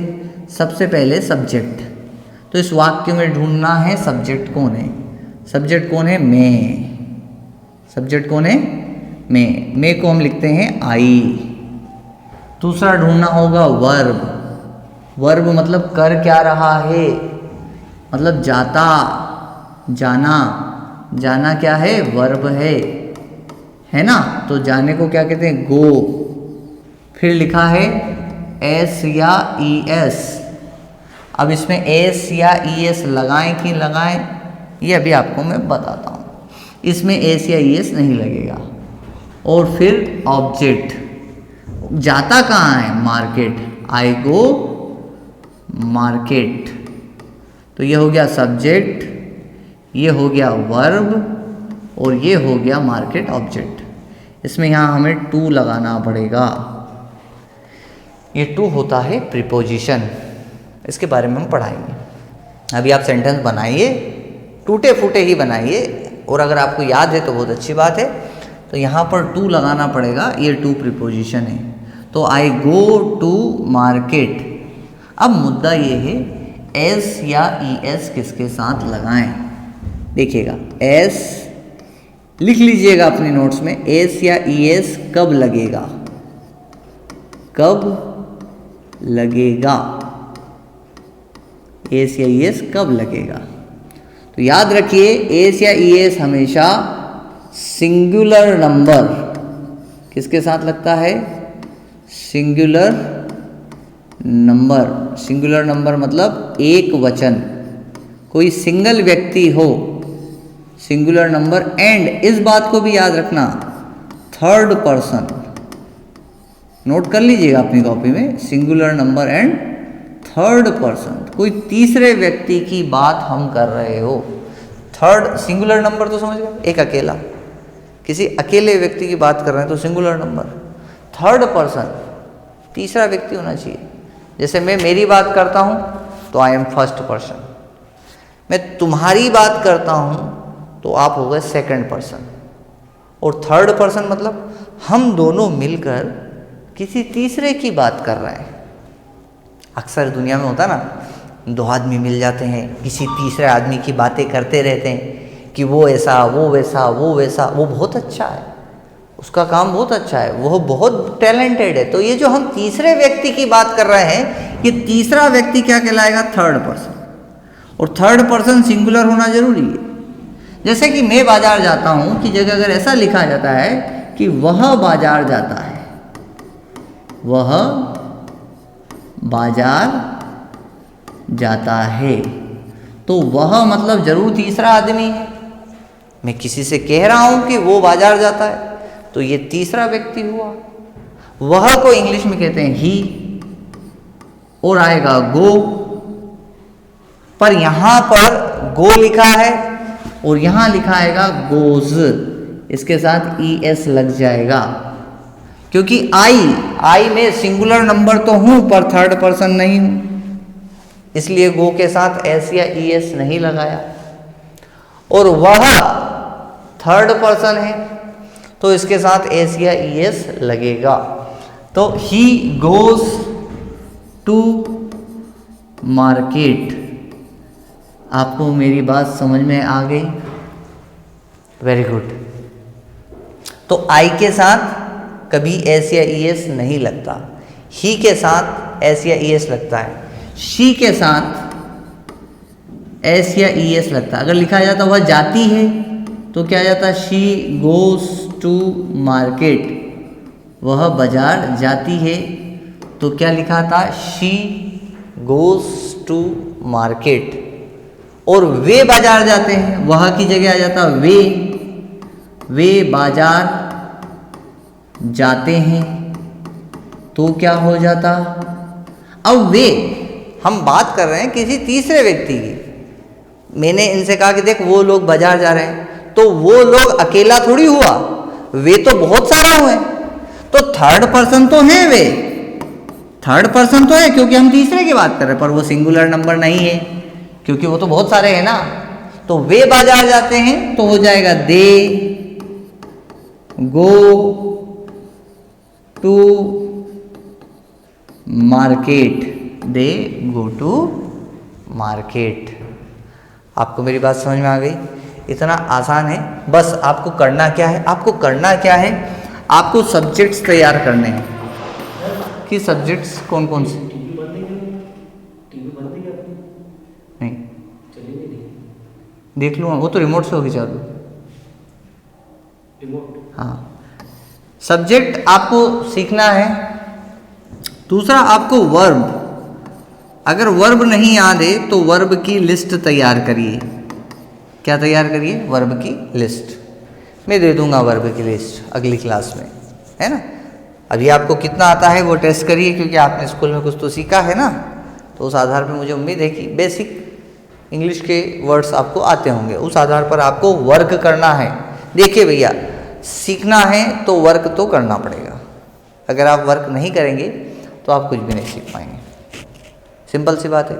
सबसे पहले सब्जेक्ट, तो इस वाक्य में ढूंढना है सब्जेक्ट कौन है। सब्जेक्ट कौन है? मैं। सब्जेक्ट कौन है? मैं को हम लिखते हैं आई। दूसरा ढूंढना होगा वर्ब। वर्ब मतलब कर क्या रहा है, मतलब जाता, जाना। जाना क्या है? वर्ब है ना। तो जाने को क्या कहते हैं? गो। फिर लिखा है एस या ई एस। अब इसमें एस या ई एस लगाएं कि लगाएं, ये अभी आपको मैं बताता हूँ। इसमें एस या ई एस नहीं लगेगा। और फिर ऑब्जेक्ट, जाता कहाँ है? मार्केट। आई गो मार्केट। तो ये हो गया सब्जेक्ट, ये हो गया वर्ब और ये हो गया मार्केट ऑब्जेक्ट। इसमें यहाँ हमें टू लगाना पड़ेगा। ये टू होता है प्रीपोजिशन, इसके बारे में हम पढ़ाएंगे। अभी आप सेंटेंस बनाइए, टूटे फूटे ही बनाइए, और अगर आपको याद है तो बहुत अच्छी बात है। तो यहाँ पर टू लगाना पड़ेगा, ये टू प्रीपोजिशन है। तो आई गो टू मार्केट। अब मुद्दा ये है एस या ई एस किसके साथ लगाएं। देखिएगा, एस लिख लीजिएगा अपने नोट्स में, एस या ई एस कब लगेगा? कब लगेगा? एस या ई एस कब लगेगा? तो याद रखिए, एस या ई एस हमेशा सिंगुलर नंबर किसके साथ लगता है? Singular number. सिंगुलर नंबर मतलब एक वचन, कोई सिंगल व्यक्ति हो, सिंगुलर नंबर। एंड इस बात को भी याद रखना, थर्ड पर्सन। नोट कर लीजिएगा अपनी कॉपी में, singular number and third person, कोई तीसरे व्यक्ति की बात हम कर रहे हो। थर्ड, सिंगुलर नंबर तो समझ गए, एक अकेला, किसी अकेले व्यक्ति की बात कर रहे हैं तो सिंगुलर नंबर। थर्ड पर्सन, तीसरा व्यक्ति होना चाहिए। जैसे मैं मेरी बात करता हूँ तो आई एम फर्स्ट पर्सन, मैं तुम्हारी बात करता हूँ तो आप हो गए सेकंड पर्सन, और थर्ड पर्सन मतलब हम दोनों मिलकर किसी तीसरे की बात कर रहे हैं। अक्सर दुनिया में होता ना, दो आदमी मिल जाते हैं, किसी तीसरे आदमी की बातें करते रहते हैं कि वो ऐसा, वो वैसा, वो वैसा, वो बहुत अच्छा है, उसका काम बहुत अच्छा है, वो बहुत टैलेंटेड है। तो ये जो हम तीसरे व्यक्ति की बात कर रहे हैं, ये तीसरा व्यक्ति क्या कहलाएगा? Third person. और थर्ड पर्सन सिंगुलर होना जरूरी है। जैसे कि मैं बाजार जाता हूँ की जगह अगर ऐसा लिखा जाता है कि वह बाजार जाता है, वह बाजार जाता है, तो वह मतलब जरूर तीसरा आदमी है। मैं किसी से कह रहा हूं कि वो बाजार जाता है, तो ये तीसरा व्यक्ति हुआ। वह को इंग्लिश में कहते हैं ही, और आएगा गो। पर यहां पर गो लिखा है और यहां लिखा आएगा गोज, इसके साथ ई एस लग जाएगा, क्योंकि आई में सिंगुलर नंबर तो हूं पर थर्ड पर्सन नहीं हूं, इसलिए गो के साथ एस या ई एस नहीं लगाया। और वह थर्ड पर्सन है तो इसके साथ एस या ई एस लगेगा। तो ही गोज टू मार्केट। आपको मेरी बात समझ में आ गई? Very good. तो आई के साथ कभी एस या ई एस नहीं लगता, ही के साथ एस या ई एस लगता है, शी के साथ एस या ई एस लगता है। अगर लिखा जाता वह जाती है तो क्या जाता? शी गोज टू मार्केट, वह बाजार जाती है, तो क्या लिखा था? She goes to market. और वे बाजार जाते हैं, वह की जगह आ जाता वे बाजार जाते हैं, तो क्या हो जाता? अब वे, हम बात कर रहे हैं किसी तीसरे व्यक्ति की। मैंने इनसे कहा कि देख वो लोग बाजार जा रहे हैं, तो वो लोग अकेला थोड़ी हुआ, वे तो बहुत सारे हुए, तो थर्ड पर्सन तो है, वे थर्ड पर्सन तो है क्योंकि हम तीसरे की बात कर रहे हैं, पर वो सिंगुलर नंबर नहीं है, क्योंकि वो तो बहुत सारे हैं ना, तो वे बाजार जाते हैं तो हो जाएगा they go to market, they go to market. आपको मेरी बात समझ में आ गई? इतना आसान है। बस आपको करना क्या है, आपको करना क्या है, आपको सब्जेक्ट्स तैयार करने हैं। कि सब्जेक्ट्स कौन कौन से? नहीं, देख लूँगा, वो तो रिमोट से होगी चालू। हाँ, सब्जेक्ट आपको सीखना है। दूसरा आपको वर्ब, अगर वर्ब नहीं याद है तो वर्ब की लिस्ट तैयार करिए। क्या तैयार करिए? वर्ब की लिस्ट। मैं दे दूंगा वर्ब की लिस्ट अगली क्लास में, है ना। अभी आपको कितना आता है वो टेस्ट करिए, क्योंकि आपने स्कूल में कुछ तो सीखा है ना, तो उस आधार पर मुझे उम्मीद है कि बेसिक इंग्लिश के वर्ड्स आपको आते होंगे। उस आधार पर आपको वर्क करना है। देखिए भैया, सीखना है तो वर्क तो करना पड़ेगा। अगर आप वर्क नहीं करेंगे तो आप कुछ भी नहीं सीख पाएंगे। सिंपल सी बात है।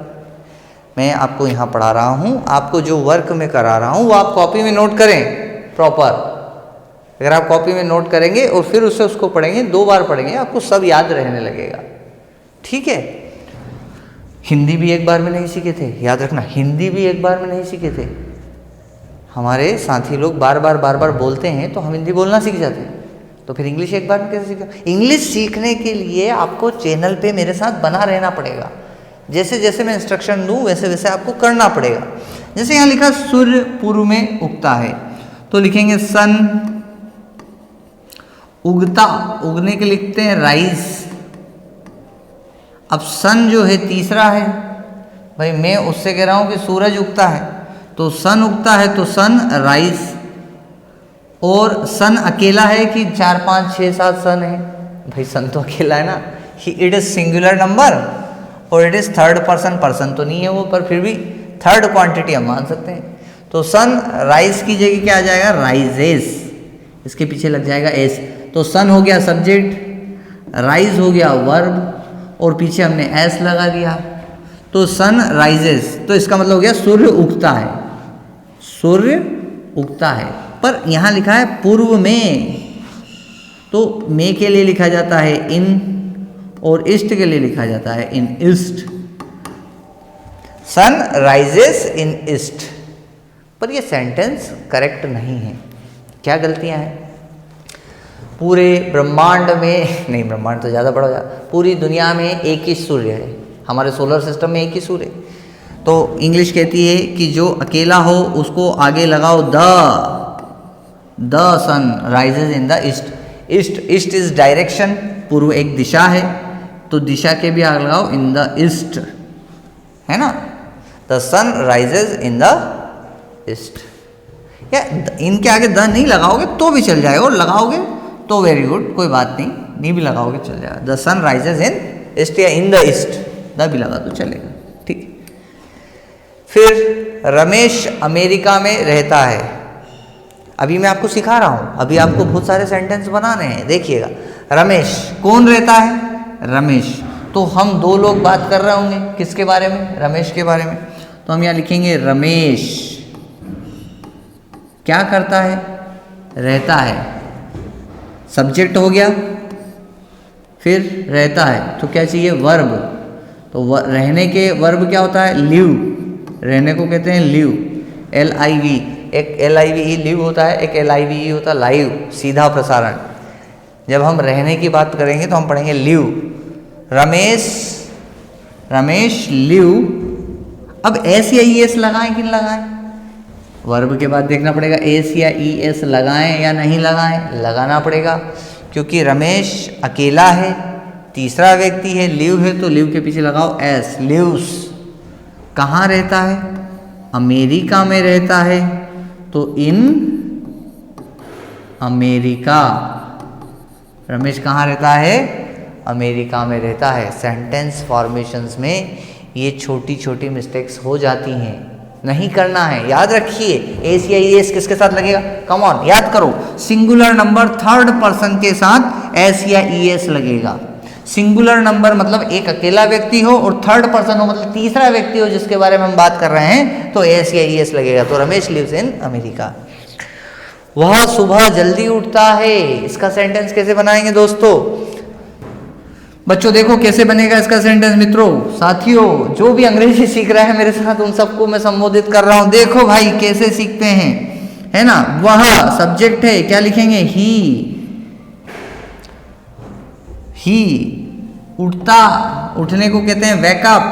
मैं आपको यहाँ पढ़ा रहा हूँ, आपको जो वर्क मैं करा रहा हूँ वो आप कॉपी में नोट करें प्रॉपर। अगर आप कॉपी में नोट करेंगे और फिर उसको पढ़ेंगे, 2 बार पढ़ेंगे, आपको सब याद रहने लगेगा। ठीक है। हिंदी भी एक बार में नहीं सीखे थे, याद रखना, हिंदी भी एक बार में नहीं सीखे थे। हमारे साथी लोग बार बार बोलते हैं तो हम हिंदी बोलना सीख जाते हैं, तो फिर इंग्लिश एक बार में कैसे सीखा? इंग्लिश सीखने के लिए आपको चैनल पे मेरे साथ बना रहना पड़ेगा। जैसे जैसे मैं इंस्ट्रक्शन दूँ वैसे वैसे आपको करना पड़ेगा। जैसे यहाँ लिखा सूर्य पूर्व में उगता है, तो लिखेंगे सन। उगता, उगने के लिखते हैं राइज। अब सन जो है तीसरा है, भाई मैं उससे कह रहा हूँ कि सूरज उगता है, तो सन उगता है तो सन राइज। और सन अकेला है कि 4 5 6 7 सन है? भाई सन तो अकेला है ना। इट इज सिंगुलर नंबर और it is third person, person तो नहीं है वो, पर फिर भी थर्ड क्वांटिटी हम मान सकते हैं। तो सन राइज की जगह क्या आ जाएगा? राइजेस। इसके पीछे लग जाएगा एस। तो सन हो गया सब्जेक्ट, राइज हो गया वर्ब, और पीछे हमने एस लगा दिया, तो सन राइजेस। तो इसका मतलब हो गया सूर्य उगता है, सूर्य उगता है। पर यहाँ लिखा है पूर्व में, तो में के लिए लिखा जाता है इन, और ईस्ट के लिए लिखा जाता है in east. Sun rises in east. पर ये सेंटेंस करेक्ट नहीं है। क्या गलतियां हैं? पूरे ब्रह्मांड में, नहीं ब्रह्मांड तो ज़्यादा बड़ा हो जाता, पूरी दुनिया में एक ही सूर्य है, हमारे सोलर सिस्टम में एक ही सूर्य। तो इंग्लिश कहती है कि जो अकेला हो उसको आगे लगाओ the sun rises in the east. East, east is direction, पूर्व एक दिशा है, तो दिशा के भी आगे लगाओ इन द ईस्ट, है ना। The sun rises in the east. या इनके आगे द नहीं लगाओगे तो भी चल जाएगा, और लगाओगे तो वेरी गुड, कोई बात नहीं भी लगाओगे चल जाएगा। The sun rises in east या इन द ईस्ट, द भी लगा तो चलेगा। ठीक। फिर रमेश अमेरिका में रहता है। अभी मैं आपको सिखा रहा हूं, अभी आपको बहुत सारे सेंटेंस बनाने हैं। देखिएगा, रमेश कौन रहता है? रमेश। तो हम 2 लोग बात कर रहे होंगे किसके बारे में? रमेश के बारे में। तो हम यहाँ लिखेंगे रमेश क्या करता है? रहता है। सब्जेक्ट हो गया, फिर रहता है तो क्या चाहिए? वर्ब। तो रहने के वर्ब क्या होता है? लिव। रहने को कहते हैं लिव, LIV। एक LIVE लिव होता है, एक LIVE होता है लाइव, सीधा प्रसारण। जब हम रहने की बात करेंगे तो हम पढ़ेंगे लिव। रमेश लिव। अब एस या ES लगाएं कि नहीं लगाएं? वर्ब के बाद देखना पड़ेगा एस या ES लगाएं या नहीं लगाएं। लगाना पड़ेगा, क्योंकि रमेश अकेला है, तीसरा व्यक्ति है, लिव है, तो लिव के पीछे लगाओ एस, लिव्स। कहाँ रहता है? अमेरिका में रहता है, तो इन अमेरिका। रमेश कहाँ रहता है? अमेरिका में रहता है। सेंटेंस फॉर्मेशंस में ये छोटी छोटी मिस्टेक्स हो जाती हैं, नहीं करना है। याद रखिए, एस या ES किसके साथ लगेगा? कम ऑन, याद करो, सिंगुलर नंबर थर्ड पर्सन के साथ एस या ES लगेगा। सिंगुलर नंबर मतलब एक अकेला व्यक्ति हो और थर्ड पर्सन हो मतलब तीसरा व्यक्ति हो जिसके बारे में हम बात कर रहे हैं, तो एस या ईएस लगेगा। तो रमेश लिव्स इन अमेरिका। वह सुबह जल्दी उठता है। इसका सेंटेंस कैसे बनाएंगे दोस्तों? बच्चों देखो कैसे बनेगा इसका सेंटेंस। मित्रों, साथियों, जो भी अंग्रेजी सीख रहा है मेरे साथ उन सबको मैं संबोधित कर रहा हूं। देखो भाई कैसे सीखते हैं, है ना। वह सब्जेक्ट है, क्या लिखेंगे? ही उठता, उठने को कहते हैं वेकअप।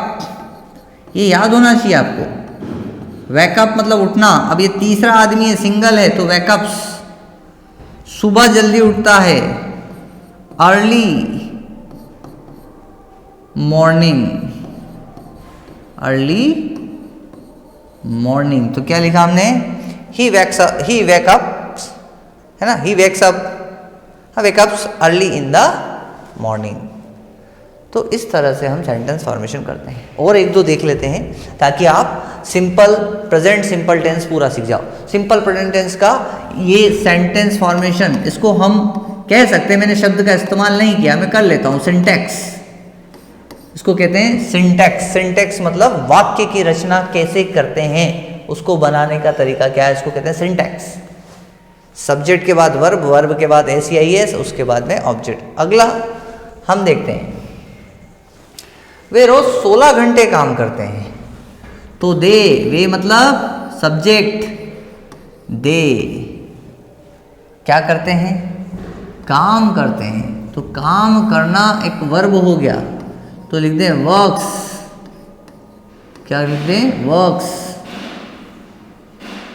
ये याद होना चाहिए आपको। वेकअप मतलब उठना। अब ये तीसरा आदमी है, सिंगल है, तो वेकअप्स। सुबह जल्दी उठता है, अर्ली मॉर्निंग। अर्ली मॉर्निंग, तो क्या लिखा हमने? ही वेकअप्स, है ना। ही वेकअप्स अर्ली इन द मॉर्निंग। तो इस तरह से हम सेंटेंस फॉर्मेशन करते हैं। और एक दो देख लेते हैं ताकि आप सिंपल प्रेजेंट सिंपल टेंस पूरा सीख जाओ। सिंपल प्रेजेंट टेंस का ये सेंटेंस फॉर्मेशन, इसको हम कह सकते हैं, मैंने शब्द का इस्तेमाल नहीं किया, मैं कर लेता हूं, सिंटैक्स। इसको कहते हैं सिंटैक्स। सिंटैक्स मतलब वाक्य की रचना कैसे करते हैं, उसको बनाने का तरीका क्या है, इसको कहते हैं सिंटैक्स। सब्जेक्ट के बाद वर्ब, वर्ब के बाद एस या ईएस, उसके बाद में ऑब्जेक्ट। अगला हम देखते हैं, वे रोज 16 घंटे काम करते हैं। तो वे मतलब सब्जेक्ट, दे क्या करते हैं? काम करते हैं। तो काम करना एक वर्ब हो गया, तो लिख दें वर्क्स। क्या लिख दें? वर्क्स।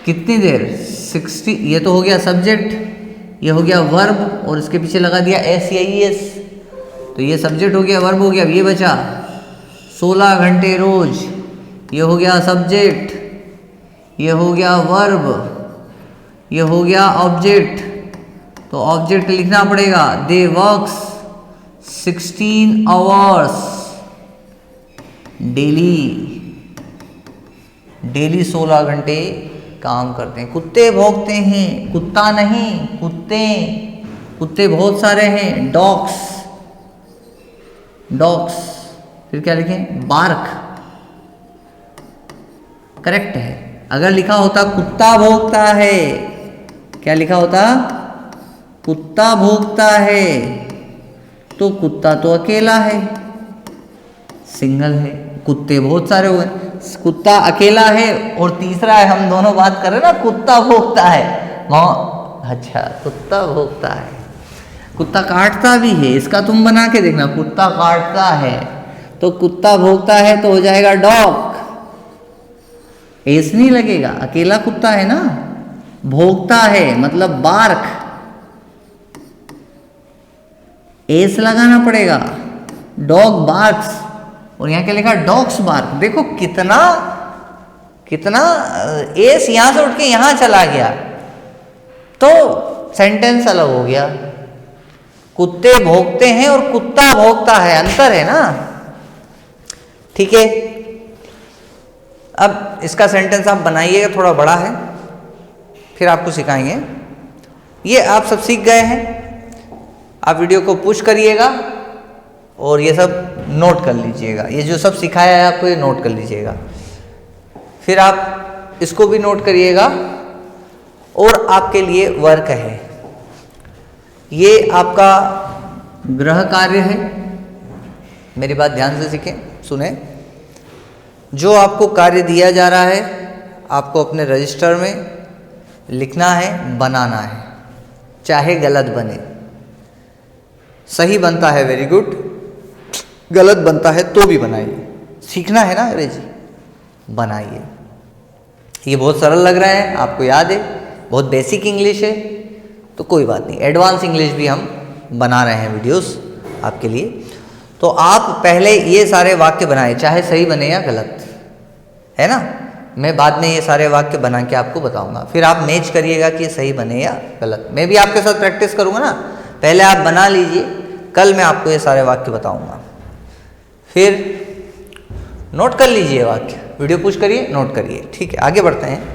कितनी देर? 60। ये तो हो गया सब्जेक्ट, ये हो गया वर्ब, और इसके पीछे लगा दिया एस या ईएस। तो ये सब्जेक्ट हो गया, वर्ब हो गया। अब ये बचा 16 घंटे रोज, ये हो गया सब्जेक्ट, ये हो गया वर्ब, ये हो गया ऑब्जेक्ट। तो ऑब्जेक्ट लिखना पड़ेगा, दे वर्क्स 16 आवर्स डेली। डेली 16 घंटे काम करते हैं। कुत्ते भौंकते हैं, कुत्ता नहीं, कुत्ते। कुत्ते बहुत सारे हैं, डॉग्स। डॉग्स, फिर क्या लिखें? बार्क। करेक्ट है। अगर लिखा होता कुत्ता भौंकता है, क्या लिखा होता? कुत्ता भौंकता है, तो कुत्ता तो अकेला है, सिंगल है। कुत्ते बहुत सारे हुए, कुत्ता अकेला है और तीसरा है, हम दोनों बात कर रहे हैं ना, कुत्ता भौंकता है। अच्छा, कुत्ता भौंकता है। कुत्ता काटता भी है, इसका तुम बना के देखना, कुत्ता काटता है, तो कुत्ता भौंकता है तो हो जाएगा डॉग। एस नहीं लगेगा, अकेला कुत्ता है ना। भौंकता है मतलब बार्क, एस लगाना पड़ेगा। डॉग बार्क्स, और यहां क्या लिखा? Dogs bark. देखो कितना कितना एस यहां से उठ के यहां चला गया, तो सेंटेंस अलग हो गया। कुत्ते भौंकते हैं और कुत्ता भौंकता है, अंतर है ना। ठीक है, अब इसका सेंटेंस आप बनाइएगा, थोड़ा बड़ा है, फिर आपको सिखाएंगे। ये आप सब सीख गए हैं। आप वीडियो को पुश करिएगा और ये सब नोट कर लीजिएगा। ये जो सब सिखाया है आपको, ये नोट कर लीजिएगा। फिर आप इसको भी नोट करिएगा। और आपके लिए वर्क है, ये आपका गृह कार्य है। मेरी बात ध्यान से सीखें, सुने। जो आपको कार्य दिया जा रहा है, आपको अपने रजिस्टर में लिखना है, बनाना है, चाहे गलत बने। सही बनता है वेरी गुड, गलत बनता है तो भी बनाइए। सीखना है ना अंग्रेजी, बनाइए। ये बहुत सरल लग रहा है, आपको याद है, बहुत बेसिक इंग्लिश है, तो कोई बात नहीं, एडवांस इंग्लिश भी हम बना रहे हैं वीडियोस आपके लिए। तो आप पहले ये सारे वाक्य बनाए, चाहे सही बने या गलत, है ना। मैं बाद में ये सारे वाक्य बना के आपको बताऊंगा, फिर आप मैच करिएगा कि सही बने या गलत। मैं भी आपके साथ प्रैक्टिस करूंगा ना, पहले आप बना लीजिए, कल मैं आपको ये सारे वाक्य बताऊंगा। फिर नोट कर लीजिए वाक्य, वीडियो पुश करिए, नोट करिए। ठीक है, आगे बढ़ते हैं।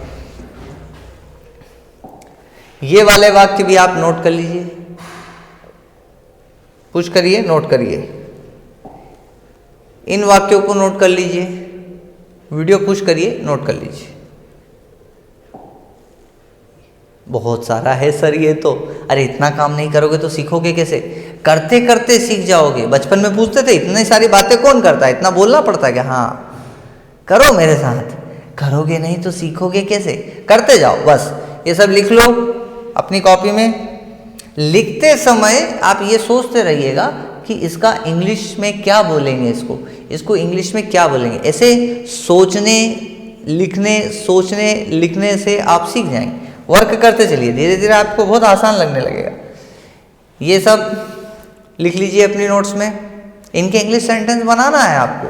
ये वाले वाक्य भी आप नोट कर लीजिए, पुश करिए, नोट करिए। इन वाक्यों को नोट कर लीजिए, वीडियो पुश करिए, नोट कर लीजिए। बहुत सारा है सर ये तो। अरे इतना काम नहीं करोगे तो सीखोगे कैसे? करते करते सीख जाओगे। बचपन में पूछते थे इतनी सारी बातें कौन करता है, इतना बोलना पड़ता है क्या? हाँ, करो मेरे साथ। करोगे नहीं तो सीखोगे कैसे? करते जाओ बस। ये सब लिख लो अपनी कॉपी में। लिखते समय आप ये सोचते रहिएगा कि इसका इंग्लिश में क्या बोलेंगे, इसको इंग्लिश में क्या बोलेंगे। ऐसे सोचने लिखने से आप सीख जाएंगे। वर्क करते चलिए, धीरे धीरे आपको बहुत आसान लगने लगेगा। ये सब लिख लीजिए अपनी नोट्स में। इनके इंग्लिश सेंटेंस बनाना है आपको,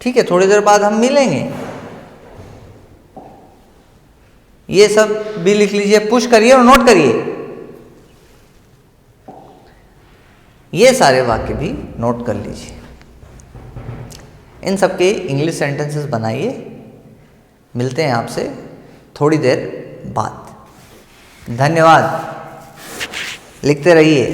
ठीक है? थोड़ी देर बाद हम मिलेंगे। ये सब भी लिख लीजिए, पुश करिए और नोट करिए। ये सारे वाक्य भी नोट कर लीजिए। इन सब के इंग्लिश सेंटेंसेस बनाइए। मिलते हैं आपसे थोड़ी देर बाद। धन्यवाद। लिखते रहिए।